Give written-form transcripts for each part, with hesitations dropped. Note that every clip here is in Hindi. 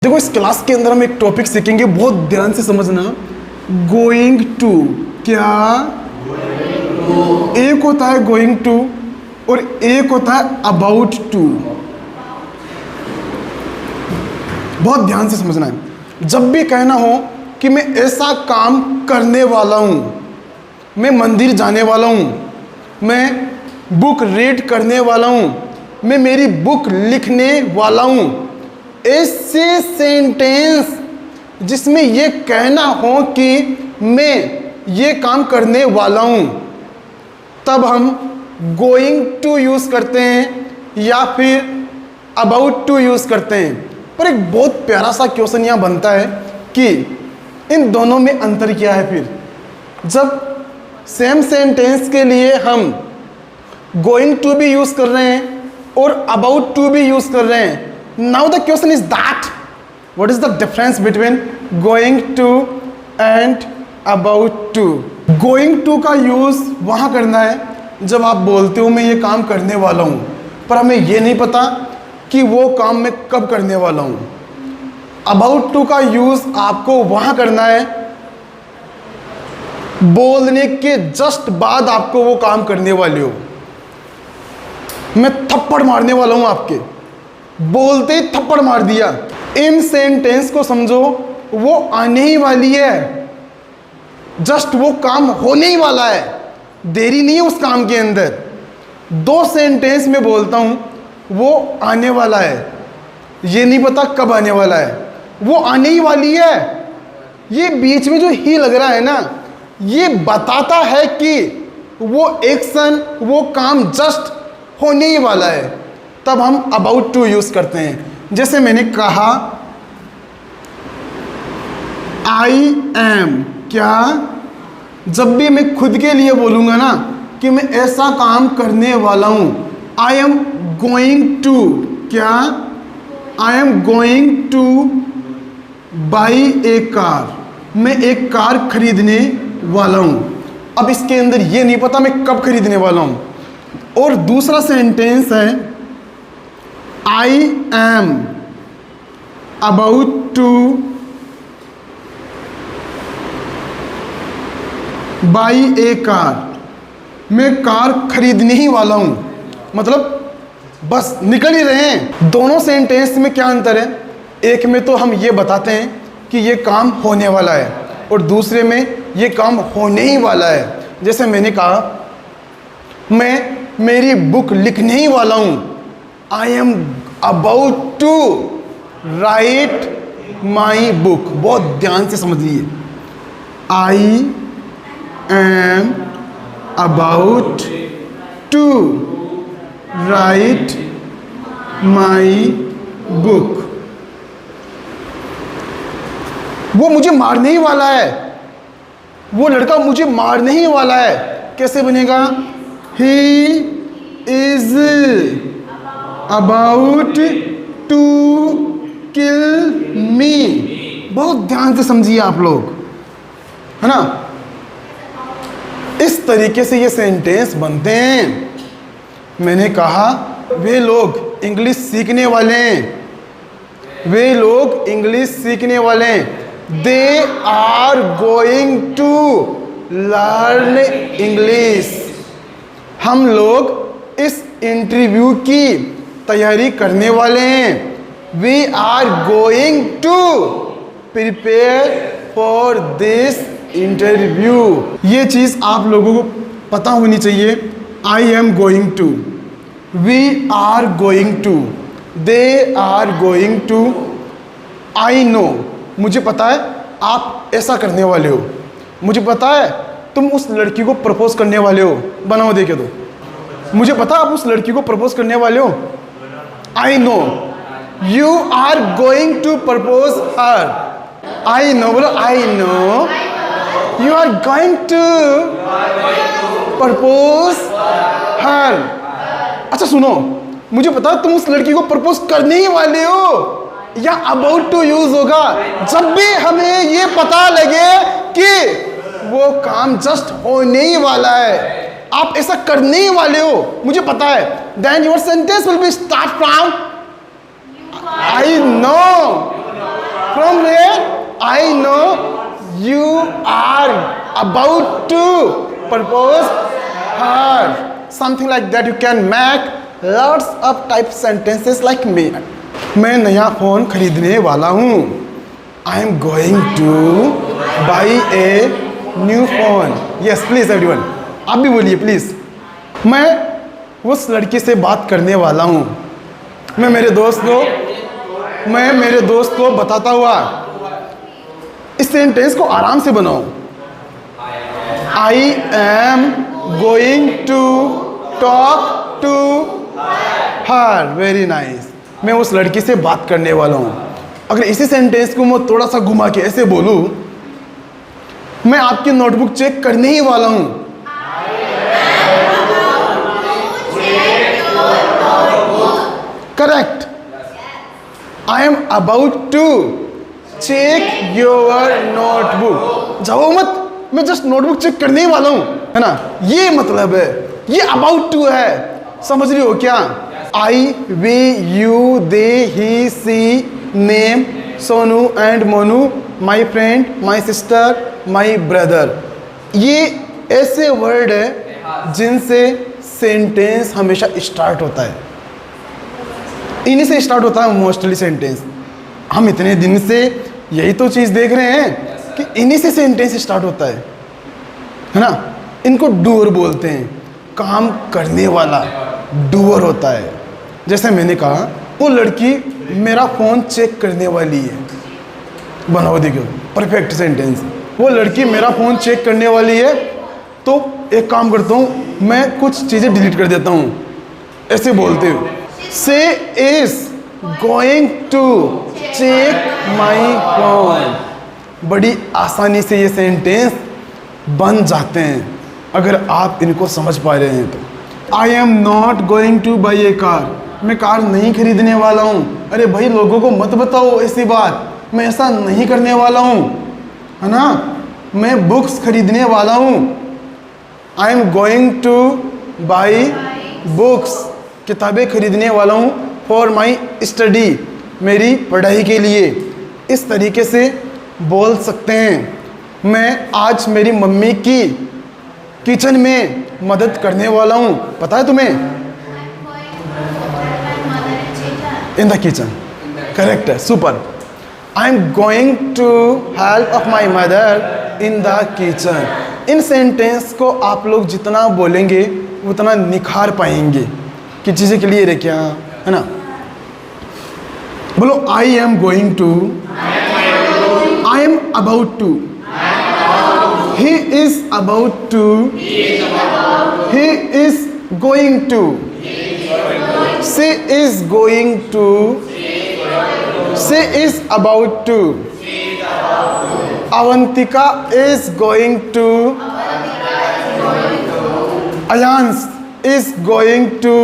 देखो इस क्लास के अंदर हम एक टॉपिक सीखेंगे, बहुत ध्यान से समझना। गोइंग टू, क्या एक होता है गोइंग टू और एक होता है अबाउट टू। बहुत ध्यान से समझना है। जब भी कहना हो कि मैं ऐसा काम करने वाला हूं, मैं मंदिर जाने वाला हूं, मैं बुक रीड करने वाला हूं, मैं मेरी बुक लिखने वाला हूं, ऐसे सेंटेंस जिसमें यह कहना हो कि मैं ये काम करने वाला हूं, तब हम गोइंग टू यूज करते हैं या फिर अबाउट टू यूज करते हैं। पर एक बहुत प्यारा सा क्वेश्चन यहां बनता है कि इन दोनों में अंतर क्या है। फिर जब सेम सेंटेंस के लिए हम गोइंग टू भी यूज कर रहे हैं और अबाउट टू भी यूज कर रहे हैं, now the question is that what is the difference between going to and about to. Going to का यूज वहां करना है जब आप बोलते हो मैं ये काम करने वाला हूं, पर हमें ये नहीं पता कि वो काम मैं कब करने वाला हूं। अबाउट टू का यूज आपको वहां करना है बोलने के जस्ट बाद आपको वो काम करने वाले हो। मैं थप्पड़ मारने वाला हूं, आपके बोलते ही थप्पड़ मार दिया। इन सेंटेंस को समझो, वो आने ही वाली है, जस्ट वो काम होने ही वाला है, देरी नहीं है उस काम के अंदर। दो सेंटेंस में बोलता हूं वो आने वाला है, ये नहीं पता कब आने वाला है, वो आने ही वाली है। ये बीच में जो ही लग रहा है ना, ये बताता है कि वो एक्शन, वो काम जस्ट होने ही वाला है। तब हम अबाउट टू यूज करते हैं। जैसे मैंने कहा आई एम, क्या जब भी मैं खुद के लिए बोलूंगा ना कि मैं ऐसा काम करने वाला हूं, आई एम गोइंग टू, क्या आई am going two by A car, मैं एक कार खरीदने वाला हूं। अब इसके अंदर ये नहीं पता मैं कब खरीदने वाला हूं। और दूसरा सेंटेंस है आई am about two by A car, मैं कार खरीदने ही वाला हूं, मतलब बस निकल ही रहे हैं। दोनों सेंटेंस में क्या अंतर है? एक में तो हम ये बताते हैं कि ये काम होने वाला है और दूसरे में ये काम होने ही वाला है। जैसे मैंने कहा मैं मेरी बुक लिखने ही वाला हूं, I am about to write my book. बहुत ध्यान से समझिए, I am about to write my book. वो मुझे मारने ही वाला है, वो लड़का मुझे मारने ही वाला है। कैसे बनेगा? He is about to kill me. बहुत ध्यान से समझिए आप लोग, है ना। इस तरीके से ये सेंटेंस बनते हैं। मैंने कहा वे लोग इंग्लिश सीखने वाले हैं, वे लोग इंग्लिश सीखने वाले हैं। They are going to learn English. हम लोग इस इंटरव्यू की तैयारी करने वाले हैं। We are going to prepare for this interview. ये चीज़ आप लोगों को पता होनी चाहिए। I am going to, we are going to, they are going to. I know, मुझे पता है आप ऐसा करने वाले हो, मुझे पता है तुम उस लड़की को प्रपोज करने वाले हो। बनाओ देखे तो, मुझे पता आप उस लड़की को प्रपोज करने वाले हो। I know you are going to propose her. I know, बोलो I know you are going to propose her. अच्छा सुनो, मुझे पता है तुम उस लड़की को प्रपोज करने ही वाले हो। या अबाउट टू यूज होगा जब भी हमें ये पता लगे कि वो काम जस्ट होने ही वाला है, आप ऐसा करने ही वाले हो, मुझे पता है। Then your sentence will be start from I know are about to propose her. Something like that. You can make lots of type sentences like me. मैं नया फ़ोन खरीदने वाला हूँ. I am going to buy a new phone. Yes, please everyone. आप भी बोलिए प्लीज़. मैं उस लड़की से बात करने वाला हूँ. मैं मेरे दोस्त को बताता हुआ. इस सेंटेंस को आराम से बनाओ. I am going to talk to her. Very nice. मैं उस लड़की से बात करने वाला हूँ. अगर इसी सेंटेंस को मैं थोड़ा सा घुमा के ऐसे बोलूँ, मैं आपकी नोटबुक चेक करने ही वाला हूँ. Correct. I am about to check your notebook. जाओ मत, मैं जस्ट नोटबुक चेक करने ही वाला हूँ, है ना. ये मतलब है, ये अबाउट टू है. समझ रही हो क्या? I, we, you, they, he, she, name, Sonu and Monu, my friend, my sister, my brother. ये ऐसे वर्ड है जिनसे सेंटेंस हमेशा स्टार्ट होता है. इन्हीं से स्टार्ट होता है मोस्टली सेंटेंस. हम इतने दिन से यही तो चीज़ देख रहे हैं कि इन्हीं से सेंटेंस स्टार्ट होता है ना. इनको डूअर बोलते हैं. काम करने वाला डूअर होता है. जैसे मैंने कहा, वो लड़की मेरा फ़ोन चेक करने वाली है. बनाओ देखो, परफेक्ट सेंटेंस. वो लड़की मेरा फ़ोन चेक करने वाली है. तो एक काम करता हूँ, मैं कुछ चीज़ें डिलीट कर देता हूँ. ऐसे बोलते हो. She is going to check my phone. बड़ी आसानी से ये सेंटेंस बन जाते हैं अगर आप इनको समझ पा रहे हैं तो. I am not going two by A car. मैं कार नहीं खरीदने वाला हूँ. अरे भाई, लोगों को मत बताओ ऐसी बात. मैं ऐसा नहीं करने वाला हूँ, है ना. मैं बुक्स खरीदने वाला हूँ. आई am going two by books. किताबें खरीदने वाला हूँ. For my study. मेरी पढ़ाई के लिए. इस तरीके से बोल सकते हैं. मैं आज मेरी मम्मी की किचन में मदद करने वाला हूँ. पता है तुम्हें? In the kitchen. करेक्ट है, super. I am going to help of my mother in the kitchen. इन सेंटेंस को आप लोग जितना बोलेंगे उतना निखार पाएंगे कि चीज़ें क्लियर है क्या, है ना. बोलो, I am going to. I am about to. He is about to. He is going to. She is going to. She is about to. Avantika is going to. Ayansh is going to,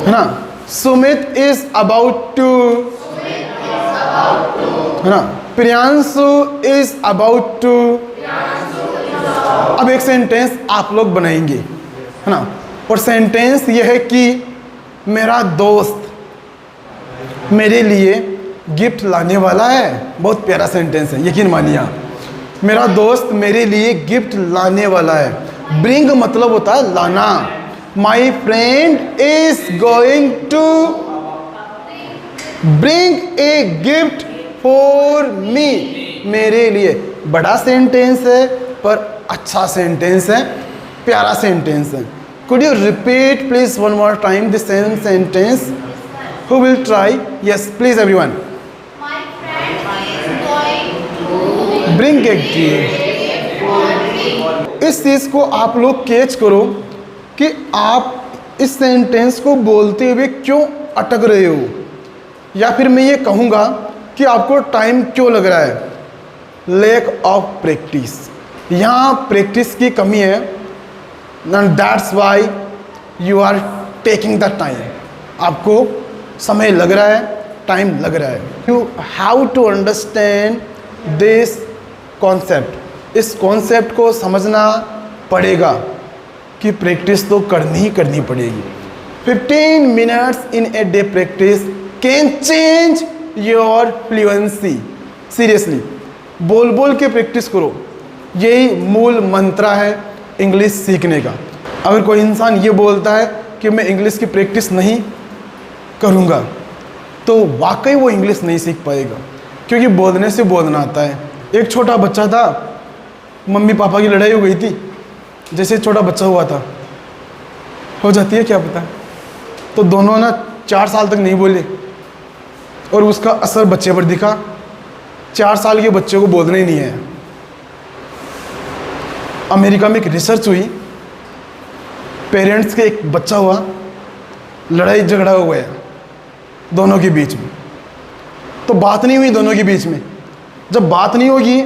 है ना. सुमित इज अबाउट टू, है ना. Priyanshu is about to. अब एक सेंटेंस आप लोग बनाएंगे, है ना. और सेंटेंस यह है कि मेरा दोस्त मेरे लिए गिफ्ट लाने वाला है. बहुत प्यारा सेंटेंस है, यकीन मानिए आप. मेरा दोस्त मेरे लिए गिफ्ट लाने वाला है. ब्रिंग मतलब होता है लाना. My friend is going to bring a gift for me. मेरे लिए. बड़ा सेंटेंस है पर अच्छा सेंटेंस है, प्यारा सेंटेंस है. Could you repeat please one more time the same sentence? Who will try? Yes please everyone. Bring a gift. इस चीज़ को आप लोग कैच करो कि आप इस सेंटेंस को बोलते हुए क्यों अटक रहे हो, या फिर मैं ये कहूँगा कि आपको टाइम क्यों लग रहा है. Lack of practice. यहाँ प्रैक्टिस की कमी है. That's why you are taking the time. आपको समय लग रहा है, टाइम लग रहा है. You have to understand this concept. इस कॉन्सेप्ट को समझना पड़ेगा कि प्रैक्टिस तो करनी ही करनी पड़ेगी. 15 minutes in a day practice can change your fluency. Seriously, बोल बोल के प्रैक्टिस करो। यही मूल मंत्र है इंग्लिश सीखने का। अगर कोई इंसान ये बोलता है कि मैं इंग्लिश की प्रैक्टिस नहीं करूँगा, तो वाकई वो इंग्लिश नहीं सीख पाएगा, क्योंकि बोलने से बोलना आता है। एक छोटा बच्चा था, मम्मी पापा की लड़ाई हो गई थी, जैसे छोटा बच्चा हुआ था, हो जाती है क्या पता, तो दोनों ना 4 साल तक नहीं बोले और उसका असर बच्चे पर दिखा। 4 साल के बच्चे को बोलना ही नहीं है। अमेरिका में एक रिसर्च हुई, पेरेंट्स के एक बच्चा हुआ, लड़ाई झगड़ा हो गया दोनों के बीच में, तो बात नहीं हुई दोनों के बीच में। जब बात नहीं होगी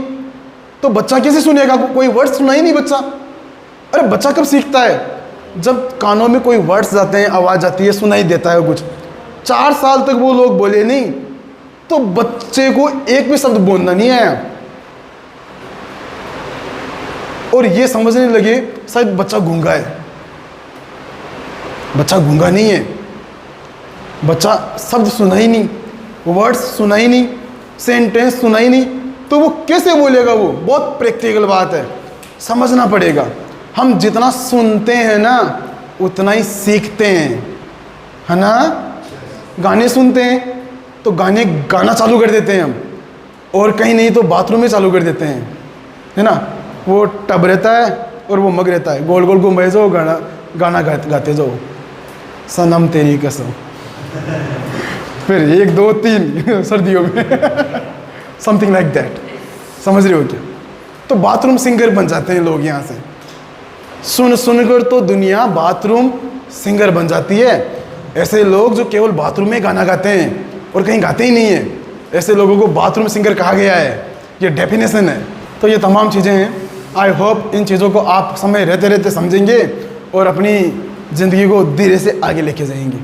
तो बच्चा कैसे सुनेगा? कोई वर्ड सुना ही नहीं बच्चा। अरे बच्चा कब सीखता है? जब कानों में कोई वर्ड्स जाते हैं, आवाज़ आती है, सुनाई देता है कुछ। 4 साल तक वो लोग बोले नहीं, तो बच्चे को एक भी शब्द बोलना नहीं आया, और ये समझने लगे शायद बच्चा गूंगा है। बच्चा गूंगा नहीं है, बच्चा शब्द सुना ही नहीं, वर्ड्स सुना ही नहीं, सेंटेंस सुना ही नहीं, तो वो कैसे बोलेगा? वो बहुत प्रैक्टिकल बात है, समझना पड़ेगा। हम जितना सुनते हैं ना उतना ही सीखते हैं, है ना? गाने सुनते हैं तो गाना चालू कर देते हैं हम, और कहीं नहीं तो बाथरूम में चालू कर देते हैं, है ना? वो टब रहता है और वो मग रहता है, गोल गोल घूमे जाओ, गाना गाते जाओ, सनम तेरी कसम, फिर 1 2 3 सर्दियों में समथिंग लाइक दैट। समझ रहे हो क्या? तो बाथरूम सिंगर बन जाते हैं लोग यहाँ से। सुन कर तो दुनिया बाथरूम सिंगर बन जाती है। ऐसे लोग जो केवल बाथरूम में गाना गाते हैं और कहीं गाते ही नहीं है, ऐसे लोगों को बाथरूम सिंगर कहा गया है, ये डेफिनेशन है। तो ये तमाम चीज़ें हैं। आई होप इन चीज़ों को आप समय रहते रहते समझेंगे और अपनी ज़िंदगी को धीरे से आगे लेके जाएंगे।